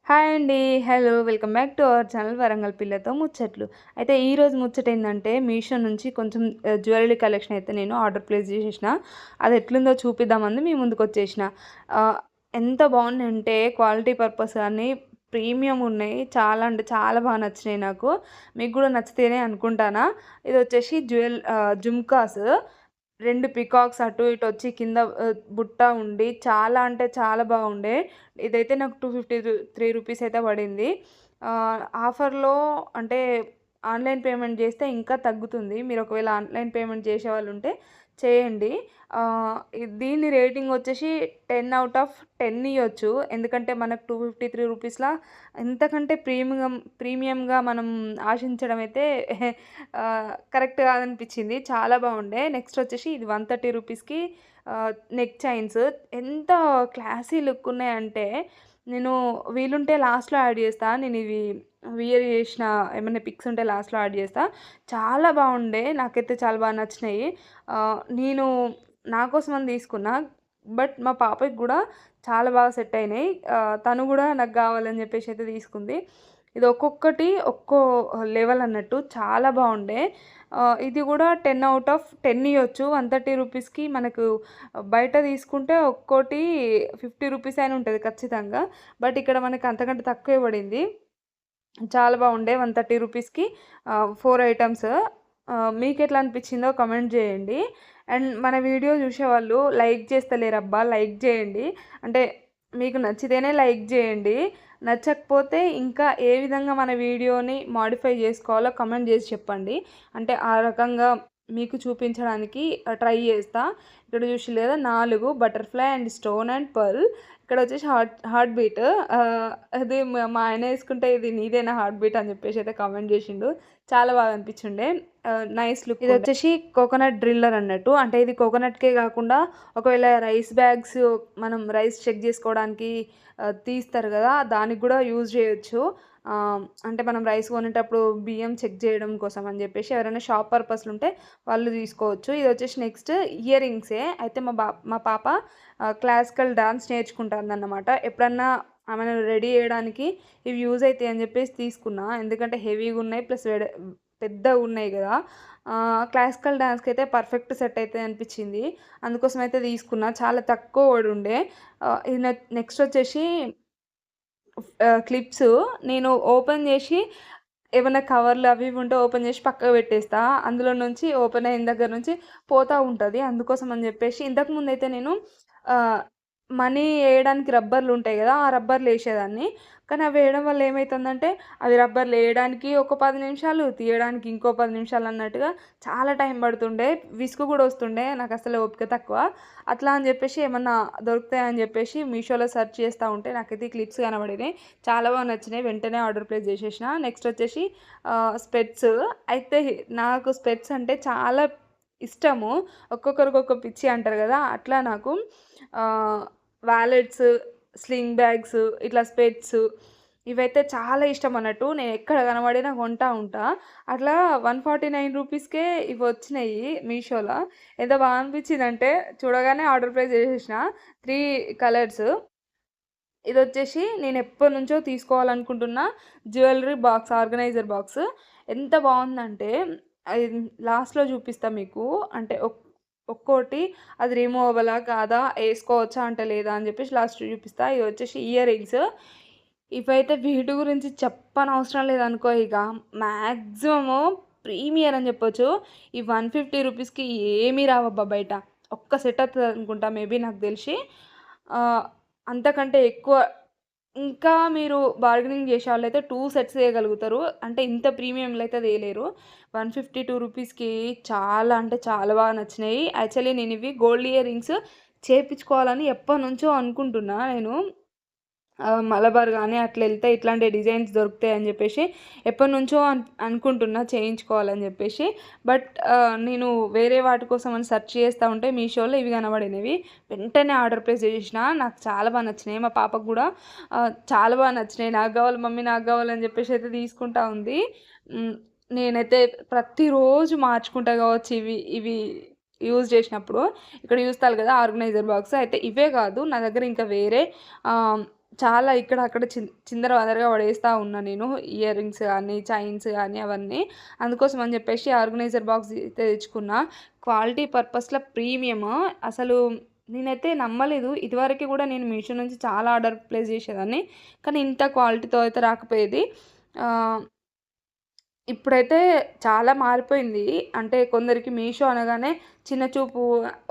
Hi అండి. Hello. Welcome back to our channel Warangal పిల్లతో ముచ్చట్లు. అయితే ఈరోజు ముచ్చట ఏందంటే మీషో నుంచి కొంచెం జ్యువెలరీ కలెక్షన్ అయితే నేను ఆర్డర్ ప్లేస్ చేసేసిన. అది ఎట్లుందో చూపిద్దామని మీ ముందుకొచ్చేసిన. ఆహ్, ఎంత బాగున్నాయంటే క్వాలిటీ పర్పస్ కానీ ప్రీమియం ఉన్నాయి. చాలా అంటే చాలా బాగా నచ్చినాయి నాకు. మీకు కూడా నచ్చితేనే అనుకుంటానా. ఇదొచ్చేసి జుమ్కాస్. 2 పికాక్స్ అటు ఇటు వచ్చి కింద బుట్ట ఉండి చాలా అంటే చాలా బాగుండే. ఇదైతే నాకు 253 రూపీస్ అయితే పడింది. ఆఫర్‌లో అంటే ఆన్‌లైన్ పేమెంట్ చేస్తే ఇంకా తగ్గుతుంది. మీరు ఒకవేళ ఆన్‌లైన్ పేమెంట్ చేసేవాళ్ళుంటే చేయండి. దీని రేటింగ్ వచ్చేసి 10/10 ఇయ్యొచ్చు. ఎందుకంటే మనకు 253 రూపీస్‌లా ఇంతకంటే ప్రీమియంగా మనం ఆశించడం అయితే కరెక్ట్ కాదనిపించింది. చాలా బాగుండే. నెక్స్ట్ వచ్చేసి ఇది 130 రూపీస్‌కి నెక్ చైన్స్ ఎంత క్లాసీ లుక్ ఉన్నాయంటే, నేను వీలుంటే లాస్ట్‌లో యాడ్ చేస్తా. నేను ఇవి వియర్ చేసిన ఏమన్నా పిక్స్ ఉంటే లాస్ట్‌లో యాడ్ చేస్తా. చాలా బాగుండే. నాకైతే చాలా బాగా నచ్చినాయి. నేను నా కోసమని తీసుకున్నా. బట్ మా పాపకి గూడా చాలా బాగా సెట్ అయినాయి. తను గూడా నాకు గావాలని జెప్పేసి అయితే తీసుకుంది. ఇది ఒక్కొక్కటి ఒక్కో లెవెల్ అన్నట్టు చాలా బాగుండే. ఇది గూడా 10/10 ఇయ్యొచ్చు. 130 రూపీస్‌కి మనకు బయట తీసుకుంటే ఒక్కోటి 50 రూపీస్ అయినా ఉంటది ఖచ్చితంగా. బట్ ఇక్కడ మనకు అంతకంటే తక్కువే పడింది. చాలా బాగుండే 130 రూపీస్‌కి 4 ఐటెమ్స్. మీకెట్లా అనిపించిందో కామెంట్ జేయండి. అండ్ మన వీడియో చూసేవాళ్ళు లైక్ చేస్తలేరబ్బా! లైక్ జేయండి. అంటే మీకు నచ్చితేనే లైక్ జేయండి. నచ్చకపోతే ఇంకా ఏ విధంగా మన వీడియోని మోడిఫై జేసుకోవాలో కామెంట్ జేసి చెప్పండి. అంటే ఆ రకంగా మీకు చూపించడానికి ట్రై చేస్తా. ఇక్కడ చూసిర్రు కదా 4 butterfly and stone and pearl. ఇక్కడొచ్చేసి హార్ట్ బీట్. అది మా ఆయన యేసుకుంటే ఇది నీదేనా హార్ట్ బీట్ అని చెప్పేసి అయితే కామెంట్ చేసిండు. చాలా బాగా అనిపించుండే. నైస్ లుక్ ఉండే. ఇదొచ్చేసి కోకోనట్ డ్రిల్లర్ అన్నట్టు. అంటే ఇది కోకోనట్‌కే కాకుండా ఒకవేళ రైస్ బ్యాగ్స్ మనం రైస్ చెక్ చేసుకోవడానికి తీస్తారు కదా! దానికి కూడా యూజ్ చేయొచ్చు. అంటే మనం రైస్ కొనేటప్పుడు బియ్యం చెక్ చేయడం కోసం అని చెప్పేసి ఎవరైనా షాప్ పర్పస్‌లో ఉంటే వాళ్ళు తీసుకోవచ్చు. ఇదొచ్చేసి నెక్స్ట్ ఇయర్ రింగ్సే. అయితే మా పాప క్లాసికల్ డాన్స్ నేర్చుకుంటాందన్నమాట. ఎప్పుడన్నా ఆమెను రెడీ చేయడానికి ఇవి యూజ్ అయితాయి అని చెప్పేసి తీసుకున్నా. ఎందుకంటే హెవీగున్నాయి ప్లస్ పెద్దగున్నాయి గదా! క్లాసికల్ డాన్స్‌కైతే పర్ఫెక్ట్ సెట్ అయితది అనిపించింది. అందుకోసం అయితే తీసుకున్నా. చాలా తక్కువ పడుండే. ఇది నెక్స్ట్ వచ్చేసి క్లిప్స్. నేను ఓపెన్ చేసి ఏమన్నా కవర్లు అవి ఇవి ఉంటే ఓపెన్ చేసి పక్కకు పెట్టేస్తా. అందులో నుంచి ఓపెన్ అయిన దగ్గర నుంచి పోతా ఉంటది. అందుకోసం అని చెప్పేసి ఇంతకుముందయితే నేను ఆహ్, మనీ ఎయడానికి రబ్బర్లుంటాయి గదా! ఆ రబ్బర్లేసేదాన్ని. కానీ అవి వేయడం వల్ల ఏమైతుందంటే, అవి రబ్బర్లేయడానికి ఒక 10 నిమిషాలు, తీయడానికి ఇంకో 10 నిమిషాలు అన్నట్టుగా చాలా టైం పడుతుండే. విసుగు గూడా వస్తుండే. నాకసలు ఓపిక తక్కువ. అట్లా అని జెప్పేసి ఏమన్నా దొరుకుతాయని జెప్పేసి మీషోలో సెర్చ్ చేస్తా ఉంటే నాకైతే ఈ క్లిప్స్ కనబడినాయి. చాలా బాగా నచ్చినాయి. వెంటనే ఆర్డర్ ప్లేస్ చేసేసిన. నెక్స్ట్ వచ్చేసి స్పెట్స్. అయితే నాకు స్పెట్స్ అంటే చాలా ఇష్టము. ఒక్కొక్కరికి ఒక్కో పిచ్చి అంటారు గదా! అట్లా నాకు ఆహ్, వాలెట్స్, స్లింగ్ బ్యాగ్స్, ఇట్లా స్పెట్స్ ఇవైతే చాలా ఇష్టం అన్నట్టు. నేను ఎక్కడ కనబడినా కొంటా ఉంటా. అట్లా 149 రూపీస్‌కే ఇవొచ్చినాయి మీషోలో. ఎంత బాగా అనిపించిందంటే చూడగానే ఆర్డర్ ప్లేస్ చేసేసిన. 3 కలర్స్. ఇదొచ్చేసి నేనెప్పటినుంచో తీసుకోవాలనుకుంటున్న జ్యువెలరీ బాక్స్, ఆర్గనైజర్ బాక్స్. ఎంత బావుందంటే లాస్ట్‌లో చూపిస్తా మీకు. అంటే ఒక్కోటి అది రిమూవబులా కాదా? ఏసుకోవచ్చా అంటే లేదా అని చెప్పేసి లాస్ట్‌లో చూపిస్తా. ఇవొచ్చేసి ఇయర్ రింగ్స్. ఇవైతే వీటి గురించి చెప్పనవసరం లేదనుకో ఇగ. మాక్సిమము ప్రీమియర్ అని చెప్పొచ్చు. ఈ 150 రూపీస్‌కి ఏమి రావబ్బా బయట. ఒక్క సెట్ వత్తదనుకుంటా మేబీ నాకు తెలిసి. ఆహ్, అంతకంటే ఎక్కువ ఇంకా మీరు బార్గెనింగ్ చేసేవాళ్ళైతే 2 సెట్స్ తేయగలుగుతారు. అంటే ఇంత ప్రీమియంలో అయితే తేలేరు. 152 రూపీస్‌కి చాలా అంటే చాలా బాగా నచ్చినాయి. యాక్చువల్లీ నేనివి గోల్డ్ ఇయర్ రింగ్స్ చేపించుకోవాలని ఎప్పటినుంచో అనుకుంటున్నా నేను. మలబార్ గాని అట్లా ఎళ్తే ఇట్లాంటి డిజైన్స్ దొరుకుతాయని జెప్పేసి ఎప్పటినుంచో అనుకుంటున్నా చేయించుకోవాలని జెప్పేసి. బట్ నేను వేరే వాటి కోసం అని సెర్చ్ చేస్తా ఉంటే మీషోలో ఇవి కనబడినవి. వెంటనే ఆర్డర్ ప్లేస్ చేసేసిన. నాకు చాలా బాగా నచ్చినాయి. మా పాపకు గూడా చాలా బాగా నచ్చినాయి. నాకు గావాలి మమ్మీ నాకు గావాలని జెప్పేసి అయితే తీసుకుంటా ఉంది. హ్మ్. నేనైతే ప్రతిరోజు మార్చుకుంటా గావచ్చు ఇవి ఇవి యూజ్ చేసినప్పుడు. ఇక్కడ చూస్తారు గదా! Organiser box. అయితే ఇవే గాదు నా దగ్గర ఇంకా వేరే ఆహ్ చాలా ఇక్కడ అక్కడ చిందరవందరగా పడేస్తా ఉన్నా నేను. ఇయర్ రింగ్స్ కానీ, చైన్స్ కానీ అవన్నీ. అందుకోసం అని చెప్పేసి ఆర్గనైజర్ బాక్స్ అయితే తెచ్చుకున్నా. క్వాలిటీ పర్పస్‌లో ప్రీమియము. అసలు నేనైతే నమ్మలేదు. ఇదివరకు కూడా నేను మీషో నుంచి చాలా ఆర్డర్ ప్లేస్ చేసేదాన్ని. కానీ ఇంత క్వాలిటీతో అయితే రాకపోయేది. ఇప్పుడైతే చాలా మారిపోయింది. అంటే కొందరికి మీషో అనగానే చిన్న చూపు,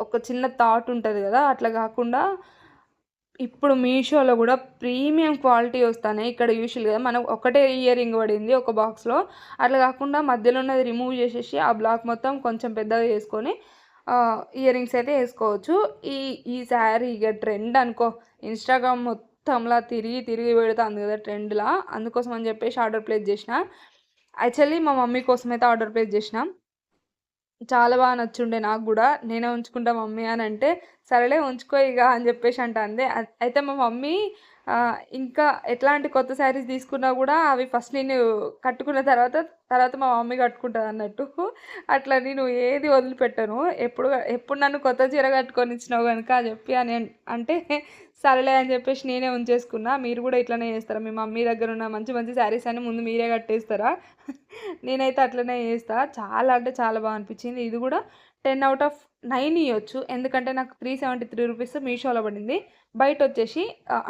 ఒక చిన్న థాట్ ఉంటది గదా! అట్లా గాకుండా ఇప్పుడు మీషోలో గూడా ప్రీమియం క్వాలిటీ వస్తాన్నాయి. ఇక్కడ యూజువల్‌గా మనం ఒకటే ఇయర్ రింగ్ పడింది ఒక బాక్స్‌లో. అట్లా గాకుండా మధ్యలో ఉన్నది రిమూవ్ చేసేసి ఆ బ్లాక్ మొత్తం కొంచెం పెద్దగా చేసుకొని ఇయర్ రింగ్స్ అయితే ఏసుకోవచ్చు. ఈ ఈ శారీ ఇగ ట్రెండ్ అనుకో. ఇన్‌స్టాగ్రామ్ మొత్తంలా తిరిగి తిరిగి పెడతాంది గదా ట్రెండ్‌లా. అందుకోసం అని చెప్పేసి ఆర్డర్ ప్లేస్ చేసిన. యాక్చువల్లీ మా మమ్మీ కోసమైతే ఆర్డర్ ప్లేస్ చేసిన. చాలా బాగా నచ్చుండే నాకు గూడా. నేనే ఉంచుకుంటా మమ్మీ అనంటే, సరేలే ఉంచుకో ఇగ అని జెప్పేసి అంటాంది. అయితే మా మమ్మీ ఇంకా ఎట్లాంటి కొత్త శారీస్ తీసుకున్నా గూడా అవి ఫస్ట్ నేను కట్టుకున్న తర్వాత మా మమ్మీ కట్టుకుంటదన్నట్టు. అట్లా నేను ఏది వదిలిపెట్టను. ఎప్పుడు నన్ను కొత్త చీర కట్టుకొనిచ్చినావు గనుక అని చెప్పి అంటే సరేలే అని చెప్పేసి నేనే ఉంచేసుకున్నా. మీరు గూడా ఇట్లనే చేస్తారా? మీ మమ్మీ దగ్గర ఉన్న మంచి మంచి శారీస్ అన్ని ముందు మీరే కట్టేస్తారా? నేనైతే అట్లనే చేస్తా. చాలా అంటే చాలా బా అనిపించింది. ఇది గూడా 10/9 ఇయ్యొచ్చు. ఎందుకంటే నాకు 373 రూపీస్ మీషోలో పడింది. బయటొచ్చేసి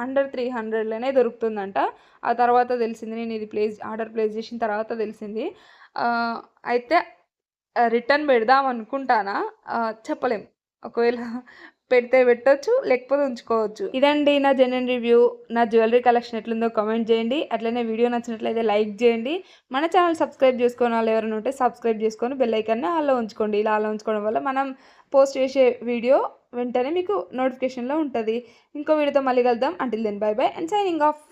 అండర్ 300లోనే దొరుకుతుందంట. ఆ తర్వాత తెలిసింది. నేను ఇది ఆర్డర్ ప్లేస్ చేసిన తర్వాత తెలిసింది. అయితే రిటర్న్ పెడదాం అనుకుంటానా, చెప్పలేం. ఒకవేళ పెడితే పెట్టొచ్చు, లేకపోతే ఉంచుకోవచ్చు. ఇదండి నా జెన్యూన్ రివ్యూ. నా జ్యువెలరీ కలెక్షన్ ఎట్లుందో కామెంట్ చేయండి. అట్లనే వీడియో నచ్చినట్లయితే లైక్ చేయండి. మన ఛానల్ సబ్స్క్రైబ్ చేసుకోని వాళ్ళు ఎవరైనా ఉంటే సబ్స్క్రైబ్ చేసుకొని బెల్ ఐకాన్ని ఆన్‌లో ఉంచుకోండి. ఇలా ఆన్‌లో ఉంచుకోవడం వల్ల మనం పోస్ట్ చేసే వీడియో వెంటనే మీకు నోటిఫికేషన్‌లో ఉంటది. ఇంకో వీడియోతో మళ్ళీ కలుద్దాం. Until then bye bye and signing of.